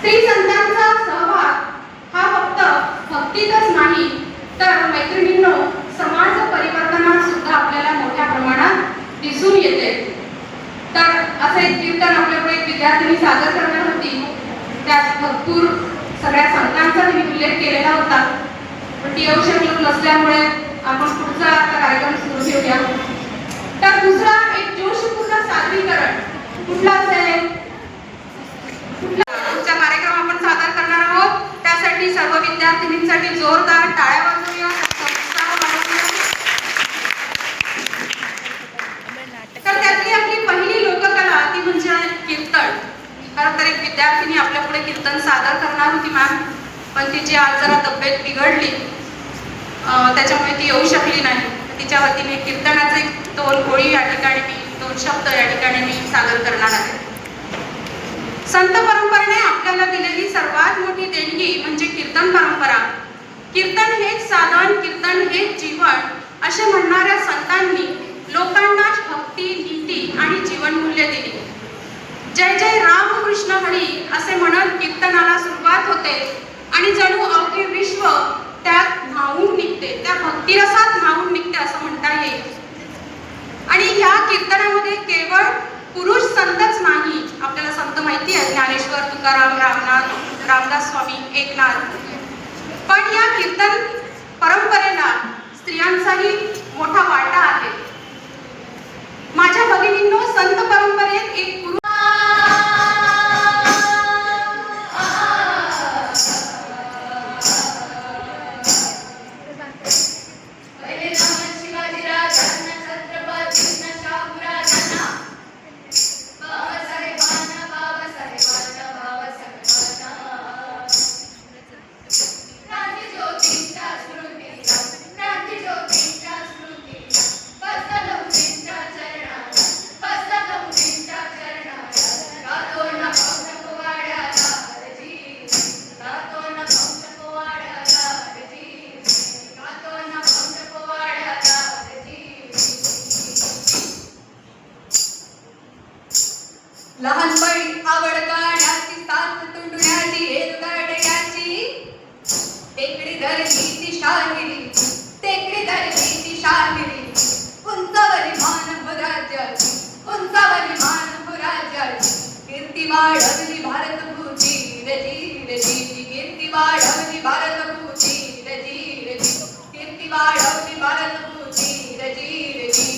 स्त्री संतांचा सहभाग हा फक्त भक्तीतच नाही तर मैत्रिणींनो समाज परिवर्तनात सुद्धा आपल्याला मोठ्या प्रमाणात दिसून येते. तर असे कीर्तन आपल्याकडे एक विद्यार्थिनी सादर करणार होती. त्यात भरपूर सगळ्या संतांचा तिने उल्लेख केलेला होता, पण ती येऊ शकत नसल्यामुळे आपण पुढचा आता कार्यक्रम सुरू ठेवूया. तर दुसरा एक जोशपूर्ण सादरीकरण कुठला असेल, पुढचा कार्यक्रम आपण सादर करणार आहोत. त्यासाठी सर्व विद्यार्थिनींसाठी जोरदार टाळ्या वाजवूया. तर त्यातली आपली पहिली लोककला ती म्हणजे कीर्तन. खरं तर एक विद्यार्थिनी आपल्या पुढे कीर्तन सादर करणार होती मॅम, पण तिची आज जरा तब्येत बिघडली, त्याच्यामुळे ती येऊ शकली नाही. तिच्या वतीने कीर्तनाचे 2 ओळी या ठिकाणी मी 2 शब्द या ठिकाणी मी सादर करणार आहे. संत परंपरेने आपल्याला दिलेली सर्वात मोठी देणगी म्हणजे कीर्तन परंपरा. कीर्तन हेच साधन, कीर्तन हेच जीवन असे म्हणणाऱ्या संतांनी लोकांना भक्ती, नीती आणि जीवनमूल्य दिली. जय जय रामकृष्ण हरी असे म्हणत कीर्तनाला सुरुवात होते आणि जणू अवघे विश्व त्यात न्हावून निघते, त्या भक्तिरसात न्हावून निघते असं म्हणता येईल. आणि ह्या कीर्तनामध्ये केवळ पुरुष संतच नाही, आपल्याला संत माहिती आहे ज्ञानेश्वर, तुकाराम, रामनाथ, रामदास स्वामी, एकनाथ, पण या कीर्तन परंपरेला स्त्रियांचाही मोठा वाटा आहे. माझ्या भगिनींनो, संत परंपरेत एक पुरुष लहानपणी आवड गाण्याची, साथ तुंडण्याची, एरगाड्याची, टेकडी धरली ती शाहिरी, टेकडी धरली ती शाहिरी, उंचावरी मान हो राज्याची, उंचावरी मान हो राज्याची, कीर्ती वाढवली भारतभूती रजी रजी, कीर्ती वाढवली भारतभूती रजी रजी, कीर्ती वाढवली भारतभूती रजी रजी.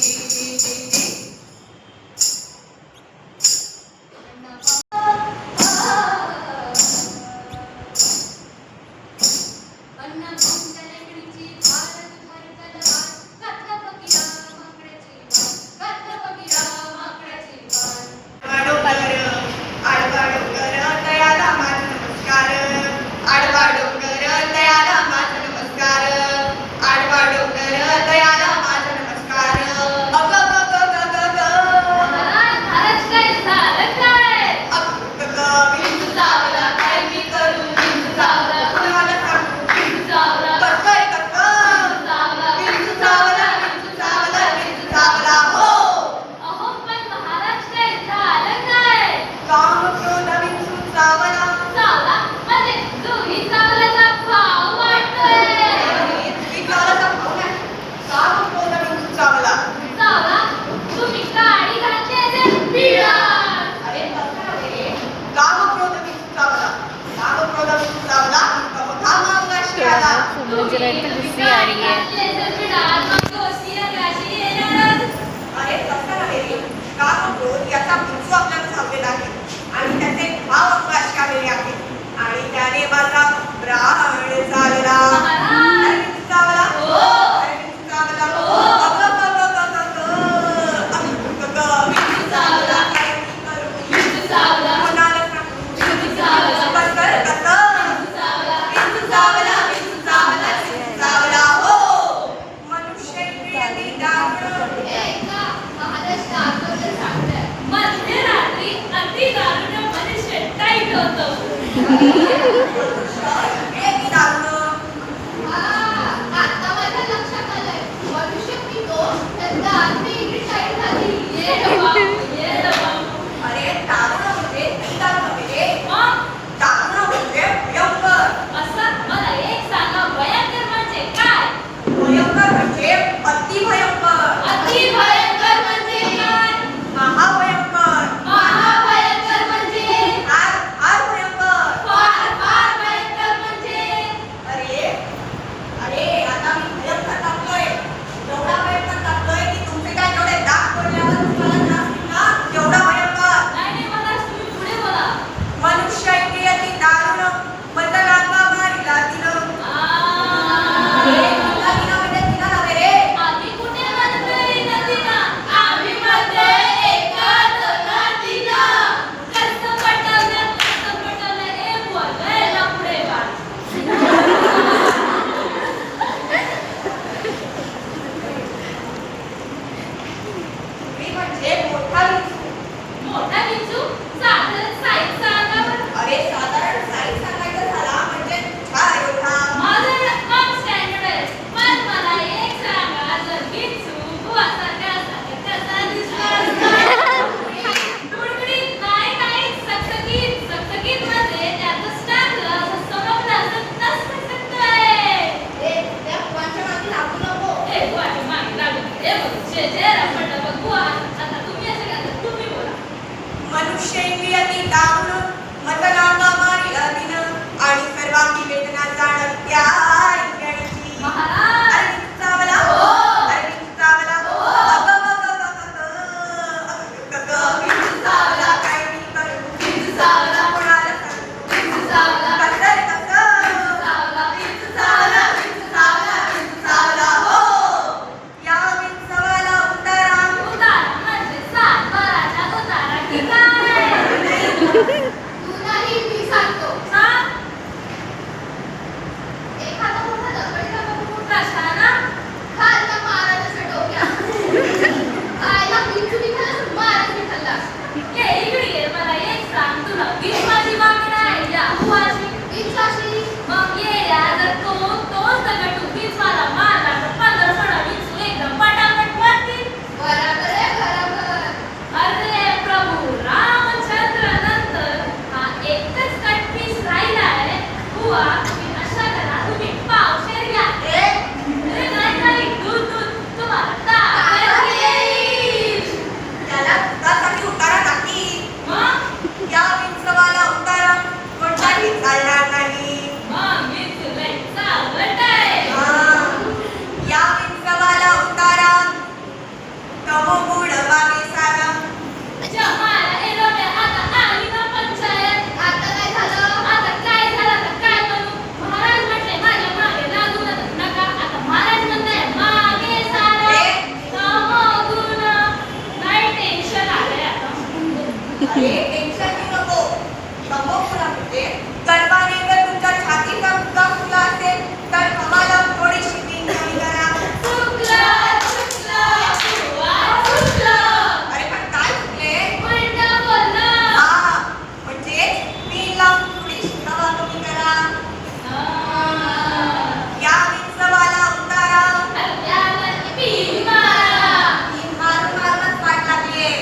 बुवा, तुम्ही अशा करा, तुम्ही पावशेर घ्या. अरे नाही, दूध, तुम्हाला ताकद येईल. त्याला दुधासाठी उतारा टाकी. मग या विंचवाला उतारा कोणताही चालणार नाही. मी तुला चावत आहे. या विंचवाला उतारा तमोगुण वागे सारा. जमाला एरवल्या आता आली ना पंचायत. आता काय झालं तर काय करू? महाराज म्हटले माझ्या मागे लागू नका. आता महाराज म्हणताय मागे सारा. तमोगुण. नाही टेन्शन आलंय आता. अरे टेन्शन घेऊ नको. तमोगुण म्हणजे गर्भाने जर तुमच्या छातीचा मुद्दा फुटला असेल तर आम्हाला थोडीशी तीन कमी करा. चुकलं बुवा, चुकलं. अरे पण काय चुकले? उलटं बोललं. म्हणजे तीन लावून थोडीशी हवा कमी करा. या विंचवाला उतारा. पीन मारा. तीन मारून मारूनच वाट लागलीये.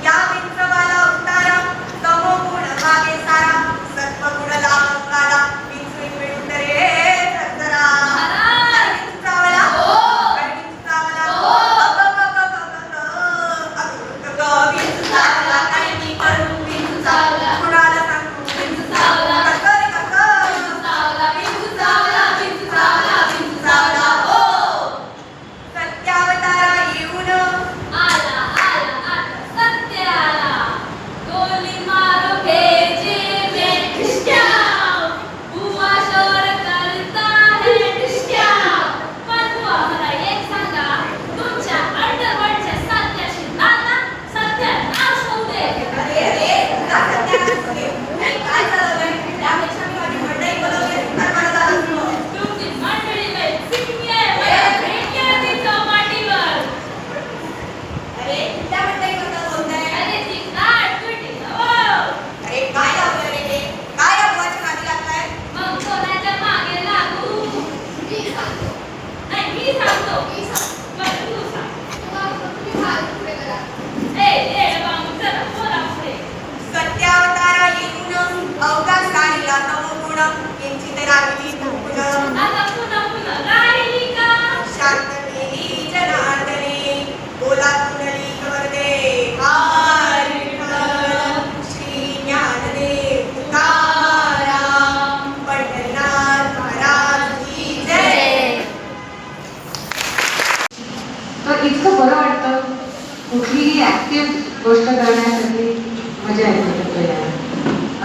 या विंचवाला उतारा तमोगुण वागे सारा. सत्वगुण लाभकाला विंचवी मिळून रे जरा. महाराज. विंचू चावला. हो. विंचू चावला. विंचू चावला. काय मी करू? विंचू चावला. कुणाला सांगू? विंचू चावला. कसं रे कसं? विंचू चावला. हो. सत्यावतारा येऊन आला आता सत्य आला. गोली मारो भेजे में ठिष्क्या. बुवा शोर करता है ठिष्क्या. पण बुवा मला एक सांगा, तुमच्या अंडरवर्ल्डच्या सत्याशी नाता सत्यानाश होऊ दे. अरे तुला सत्यानाश होते. काय झालं? त्यापेक्षा मी माझी मंडळी बोलवली तर मला झालं असतं. तुमची मंडळी लय सिकमी आहे. मला भेट घ्या ती चौपाटीवर. अरे त्या मंडळीबद्दल बोलताय? अरे ती गाठ तुटली हो. अरे काय लावलं रे हे? काय या बुवाच्या नादी लागलाय? मग कोणाच्या मागे लागू? नाही, मी सांगतो. बरं, तू सांग. चला, बोला पुढे. सत्यावतारा येऊन अवकाश काढिला तमोगुण यांची तर राहिली धुकून. आता पुन्हा राहिली का? शांत केली जनार्दने बोला कुंडली कवरदे. हार विठ्ठल श्री ज्ञानदेव तुकाराम पंढरीनाथ महाराज की जय. तर इतकं बरं वाटतं. कुठलीही ऍक्टिव्ह गोष्ट करण्यासाठी मजा येते याला.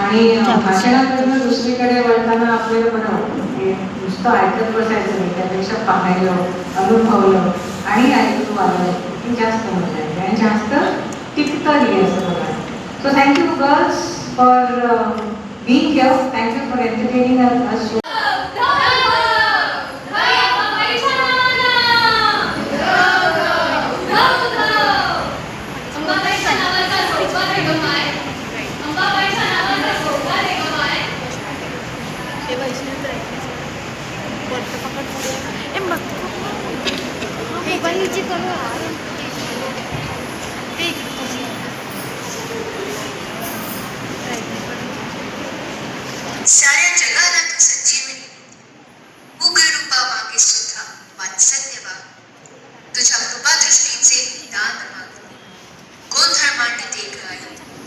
आणि भाषणाकडनं दुसरीकडे वळताना आपल्याला बरं वाटतं की नुसतं ऐकत बसायचं नाही, त्यापेक्षा पाहायलं, अनुभवलं आणि ऐकून आलं की जास्त मजा येते आणि जास्त टिकतंही असं बघा. So thank you girls for being here. Thank you for entertaining us. साऱ्या जगाला तू संजीवनी. उग्र रूपा मागे सुद्धा वात्सल्य वाग. तुझ्या कृपा दृष्टीचे दान माग. गोंधळ मांडते ग आई,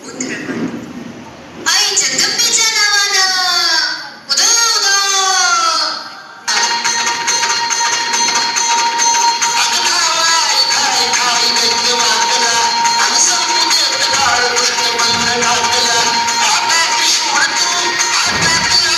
गोंधळ मांडते. आई जगदंबेच्या नावानं उदो उदो. कृष्ण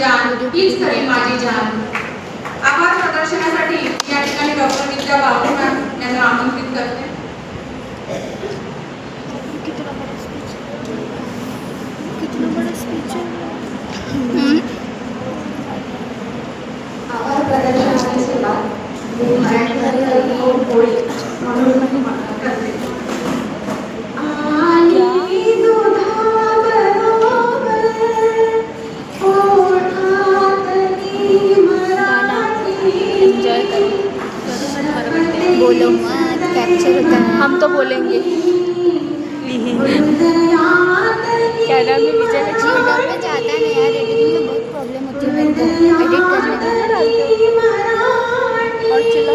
जान हीच खरी माझी जान. आभार प्रदर्शनासाठी या ठिकाणी डॉक्टर विद्या बाबू मॅम यांना आमंत्रित करते. आभार प्रदर्शनाची सुरुवात मी मराठीमध्ये दोन ओळी म्हणून करते. आणि दुधाबरोबर ओठातली मराठी बोलो मत कैप्चर होता है. हम तो बोलेंगे. कैमरा में विजय लक्ष्मी डाल में जाता है ना यार. एडिटिंग में बहुत प्रॉब्लम होती है मेरे को एडिट करने में. और चलो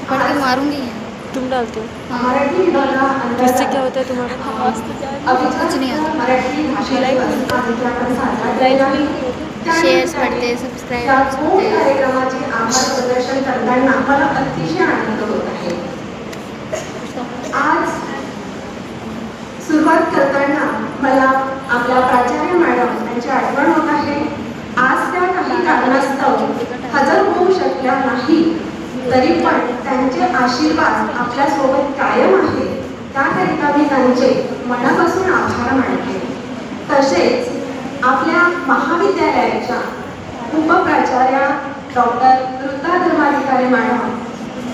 पकड़ के मारूंगी. तुम डालते हो मराठी विभागाअंतर्गत इससे क्या होता है तुम्हारा? अभी कुछ नहीं होता. मराठी भाषा दिवस आज आपण साजरा केला आहे. शेअर्स पडते, सबस्क्राईब त्या होते. दोन कार्यक्रमाचे आभार प्रदर्शन करताना मला अतिशय आनंद होत आहे. आज सुरुवात करताना मला आपल्या प्राचार्य मॅडम यांची आठवण होत आहे. आज त्या काही कारणास्तव हजर होऊ शकल्या नाही, तरी पण त्यांचे आशीर्वाद आपल्यासोबत कायम आहे. त्याकरिता मी त्यांचे मनापासून आभार मानते. तसेच आपल्या महाविद्यालयाच्या उपप्राचार्या डॉक्टर वृत्ता धर्माधिकारी मॅडम,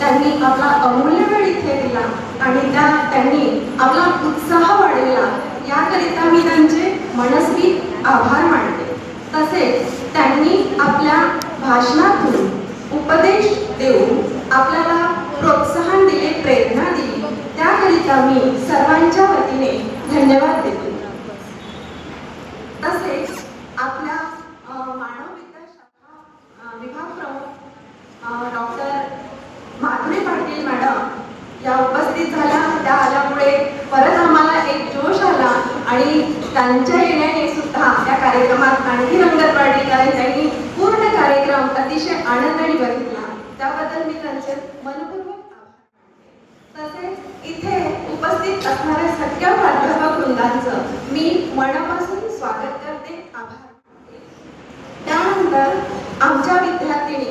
त्यांनी आपला अमूल्य वेळ इथे दिला आणि त्यांनी आपला उत्साह वाढवला. याकरिता मी त्यांचे मनस्वी आभार मानते. तसेच त्यांनी आपल्या भाषणातून उपदेश देऊन आपल्याला प्रोत्साहन दिले, प्रेरणा दिली. त्याकरिता मी सर्वांच्या वतीने धन्यवाद देते. तसेच आपल्या मानवविद्या शाखा विभाग प्रमुख डॉक्टर माधुरी पाटील मॅडम या उपस्थित झाल्या. त्या आल्यामुळे परत आम्हाला एक जोश आला आणि त्यांच्या येण्याने सुद्धा त्या कार्यक्रमात आणखी रंगत वाढली, कारण त्यांनी पूर्ण कार्यक्रम अतिशय आनंदाने बघितला. त्याबद्दल मी त्यांचे मनपूर्वक आभार. तसेच इथे उपस्थित असणाऱ्या सगळ्या प्राध्यापक वृंदांचं मी मनापासून स्वागत करते, आभार. त्यानंतर आमच्या विद्यार्थिनी